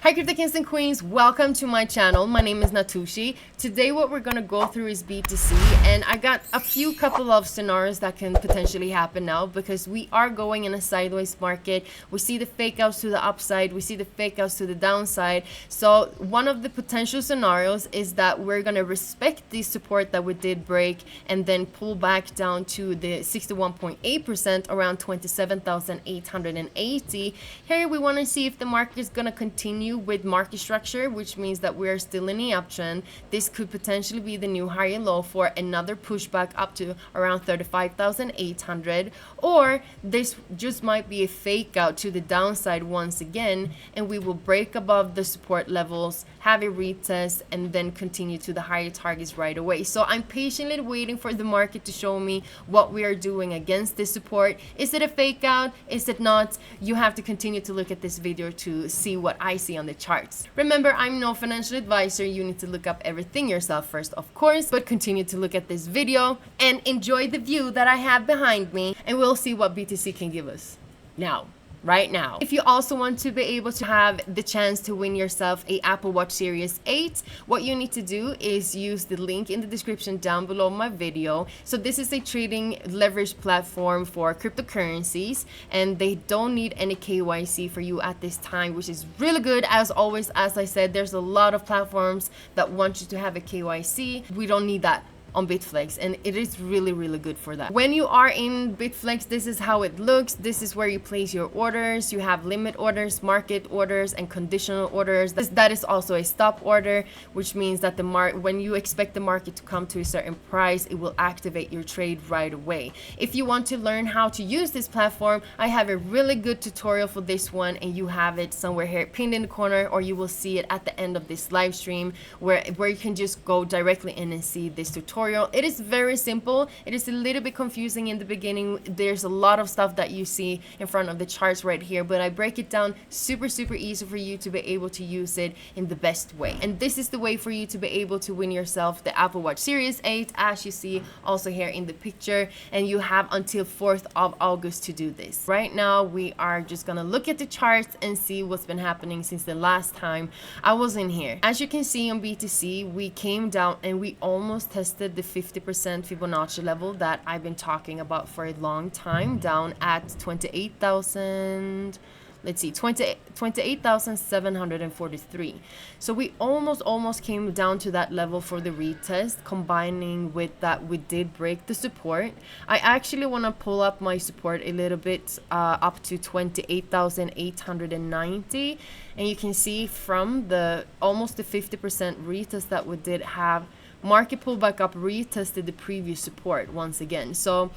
Hi Crypto Kings and Queens, welcome to my channel. My name is Natoshi. Today what we're gonna go through is BTC, and I got a couple of scenarios that can potentially happen now because we are going in a sideways market. We see the fake outs to the upside, we see the fake outs to the downside. So one of the potential scenarios is that we're gonna respect the support that we did break and then pull back down to the 61.8% around 27,880. Here we want to see if the market is gonna continue with market structure, which means that we're still in the uptrend. This could potentially be the new higher low for another pushback up to around 35,800, or this just might be a fake out to the downside once again, and we will break above the support levels, have a retest, and then continue to the higher targets right away. So I'm patiently waiting for the market to show me what we are doing against this support. Is it a fake out? Is it not? You have to continue to look at this video to see what I see on the charts. Remember, I'm no financial advisor. You need to look up everything yourself first, of course, but continue to look at this video and enjoy the view that I have behind me, and we'll see what BTC can give us right now. If you also want to be able to have the chance to win yourself a Apple Watch Series 8, what you need to do is use the link in the description down below my video. So this is a trading leverage platform for cryptocurrencies, and they don't need any KYC for you at this time, which is really good. As always, as I said, there's a lot of platforms that want you to have a KYC. We don't need that on Bitflex, and it is really good for that. When you are in Bitflex, this is how it looks. This is where you place your orders. You have limit orders, market orders, and conditional orders. That is also a stop order, which means that when you expect the market to come to a certain price, it will activate your trade right away. If you want to learn how to use this platform, I have a really good tutorial for this one, and you have it somewhere here pinned in the corner, or you will see it at the end of this live stream where you can just go directly in and see this tutorial. It is very simple. It is a little bit confusing in the beginning. There's a lot of stuff that you see in front of the charts right here, but I break it down super easy for you to be able to use it in the best way. And this is the way for you to be able to win yourself the Apple Watch Series 8, as you see also here in the picture, and you have until 4th of August to do this. Right now we are just gonna look at the charts and see what's been happening since the last time I was in here. As you can see on BTC, we came down and we almost tested the 50% Fibonacci level that I've been talking about for a long time, down at 28,000. Let's see, 28,743. So we almost came down to that level for the retest. Combining with that, we did break the support. I actually want to pull up my support a little bit up to 28,890, and you can see from the almost the 50% retest that we did have, market pull back up, retested the previous support once again. So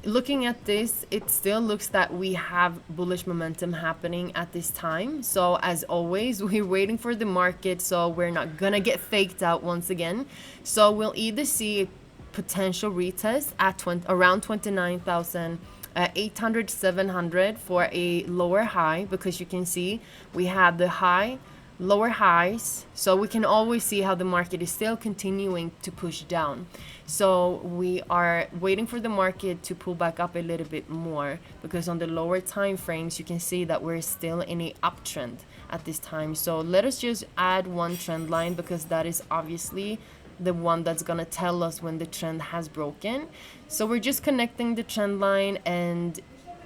looking at this, it still looks that we have bullish momentum happening at this time. So as always, we're waiting for the market, so we're not gonna get faked out once again. So we'll either see a potential retest at around 29,800, 700 for a lower high, because you can see we have the high, lower highs, so we can always see how the market is still continuing to push down. So we are waiting for the market to pull back up a little bit more, because on the lower time frames you can see that we're still in a uptrend at this time. So let us just add one trend line, because that is obviously the one that's gonna tell us when the trend has broken. So we're just connecting the trend line, and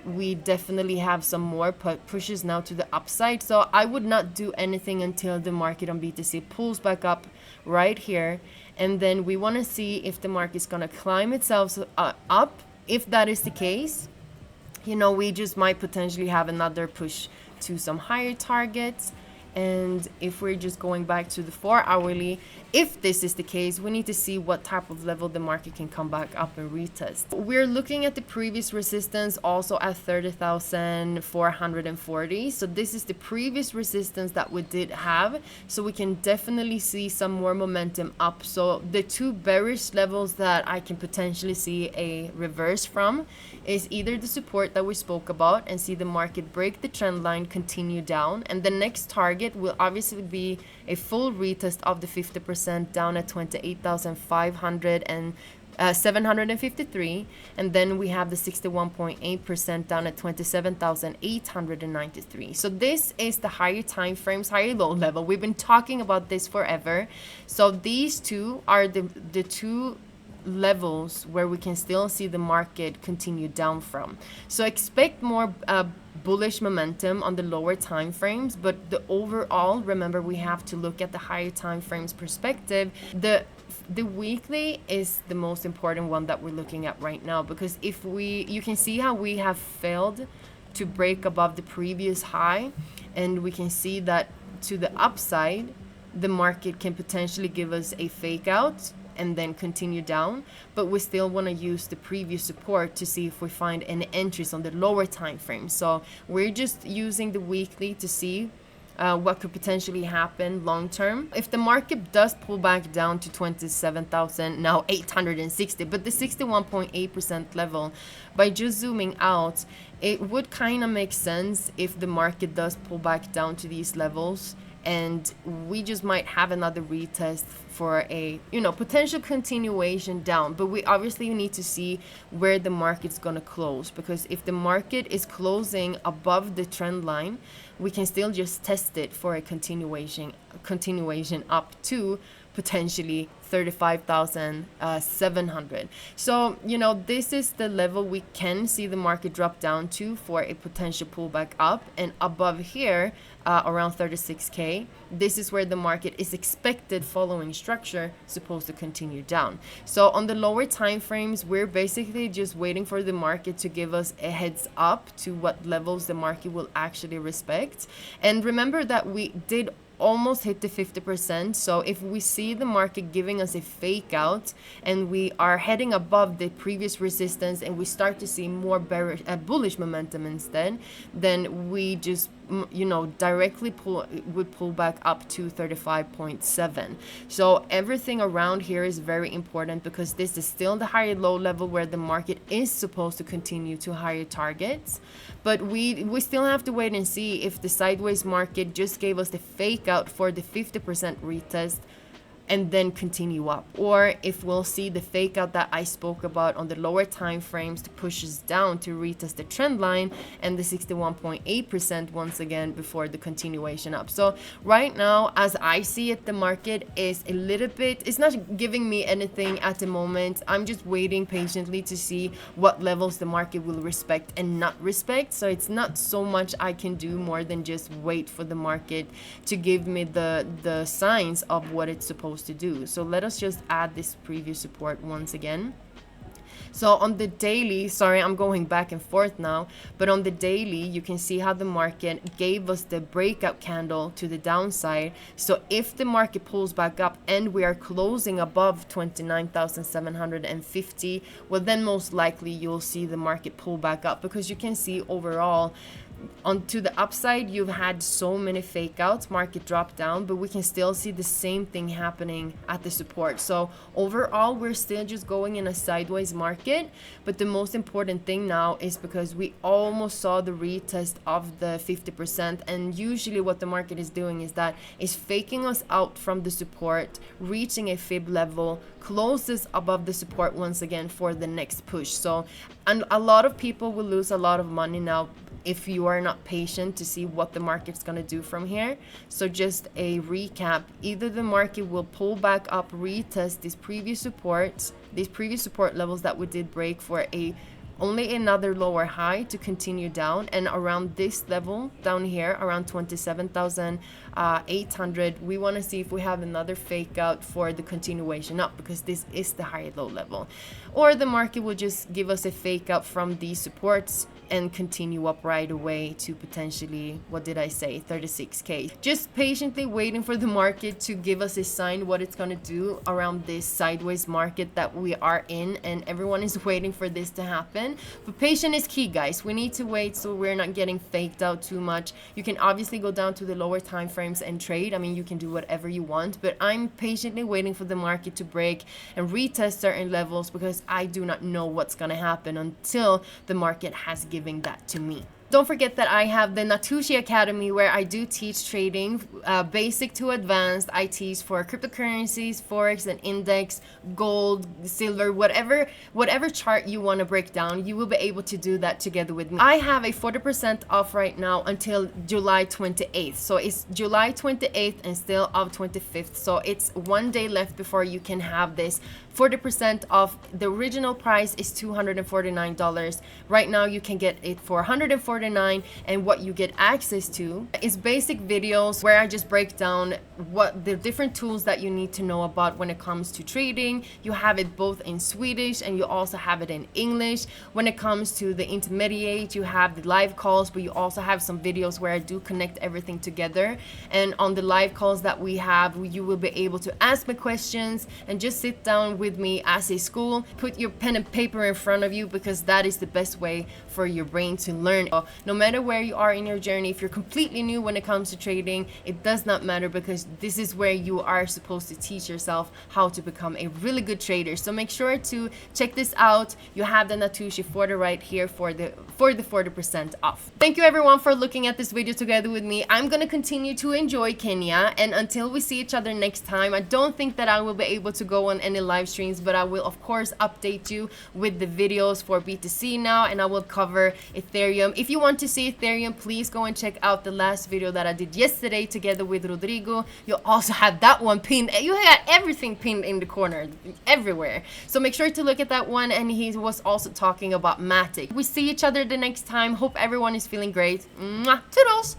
we definitely have some more pushes now to the upside. So I would not do anything until the market on BTC pulls back up right here, and then we want to see if the market's gonna climb itself up. If that is the case, you know, we just might potentially have another push to some higher targets. And if we're just going back to the 4-hourly, if this is the case, we need to see what type of level the market can come back up and retest. We're looking at the previous resistance also at 30,440. So this is the previous resistance that we did have. So we can definitely see some more momentum up. So the two bearish levels that I can potentially see a reverse from is either the support that we spoke about and see the market break the trend line, continue down, and the next target will obviously be a full retest of the 50% down at 28,500 and 753, and then we have the 61.8% down at 27,893. So this is the higher time frames, higher low level. We've been talking about this forever. So these two are the two levels where we can still see the market continue down from. So expect more bullish momentum on the lower time frames, but the overall, remember, we have to look at the higher time frames perspective. The weekly is the most important one that we're looking at right now, because if you can see how we have failed to break above the previous high, and we can see that to the upside the market can potentially give us a fake out and then continue down, but we still want to use the previous support to see if we find any entries on the lower time frame. So we're just using the weekly to see what could potentially happen long term. If the market does pull back down to 27,000, now 860, but the 61.8% level, by just zooming out, it would kind of make sense if the market does pull back down to these levels, and we just might have another retest for a potential continuation down. But we obviously need to see where the market's gonna close, because if the market is closing above the trend line, we can still just test it for a continuation up to potentially 35,700. So this is the level we can see the market drop down to for a potential pullback up, and above here around 36k, this is where the market is expected, following structure, supposed to continue down. So on the lower time frames, we're basically just waiting for the market to give us a heads up to what levels the market will actually respect. And remember that we did almost hit the 50%. So if we see the market giving us a fake out and we are heading above the previous resistance and we start to see more bearish bullish momentum instead, then we just directly would pull back up to 35.7. So everything around here is very important, because this is still the higher low level where the market is supposed to continue to higher targets. But we still have to wait and see if the sideways market just gave us the fake out for the 50% retest and then continue up, or if we'll see the fake out that I spoke about on the lower time frames to push us down to retest the trend line and the 61.8% once again before the continuation up. So right now, as I see it, the market is a little bit, it's not giving me anything at the moment. I'm just waiting patiently to see what levels the market will respect and not respect. So it's not so much I can do more than just wait for the market to give me the signs of what it's supposed to do. So let us just add this previous support once again. So on the daily, sorry, I'm going back and forth now, but on the daily, you can see how the market gave us the breakout candle to the downside. So if the market pulls back up and we are closing above 29,750, well, then most likely you'll see the market pull back up, because you can see overall onto the upside you've had so many fake outs, market drop down, but we can still see the same thing happening at the support. So overall we're still just going in a sideways market, but the most important thing now is, because we almost saw the retest of the 50%, and usually what the market is doing is that is faking us out from the support, reaching a fib level, closes above the support once again for the next push. So, and a lot of people will lose a lot of money now if you are not patient to see what the market's going to do from here. So just a recap, either the market will pull back up, retest these previous support levels that we did break for only another lower high to continue down, and around this level down here around 27,800 we want to see if we have another fake out for the continuation up, because this is the high low level, or the market will just give us a fake out from these supports and continue up right away to potentially, what did I say, 36k. Just patiently waiting for the market to give us a sign what it's going to do around this sideways market that we are in, and everyone is waiting for this to happen. But patience is key, guys. We need to wait so we're not getting faked out too much. You can obviously go down to the lower time frames and trade. I mean, you can do whatever you want, but I'm patiently waiting for the market to break and retest certain levels, because I do not know what's going to happen until the market has given that to me. Don't forget that I have the Natoshi Academy where I do teach trading, basic to advanced. I teach for cryptocurrencies, forex and index, gold, silver, whatever chart you want to break down, you will be able to do that together with me. I have a 40% off right now until July 28th. So it's July 28th and still of 25th. So it's 1 day left before you can have this 40% off. The original price is $249. Right now you can get it for $149, and what you get access to is basic videos where I just break down what the different tools that you need to know about when it comes to trading. You have it both in Swedish and you also have it in English. When it comes to the intermediate, you have the live calls, but you also have some videos where I do connect everything together. And on the live calls that we have, you will be able to ask me questions and just sit down with me as a school. Put your pen and paper in front of you, because that is the best way for your brain to learn. No matter where you are in your journey, if you're completely new when it comes to trading, it does not matter, because this is where you are supposed to teach yourself how to become a really good trader. So make sure to check this out. You have the Natoshi for the right here for the 40% off. Thank you everyone for looking at this video together with me. I'm gonna continue to enjoy Kenya, and until we see each other next time, I don't think that I will be able to go on any live streams, but I will of course update you with the videos for BTC now, and I will cover Ethereum. If you want to see Ethereum, please go and check out the last video that I did yesterday together with Rodrigo. You'll also have that one pinned. You got everything pinned in the corner everywhere, so make sure to look at that one. And he was also talking about Matic. We see each other the next time. Hope everyone is feeling great. Mwah. Toodles.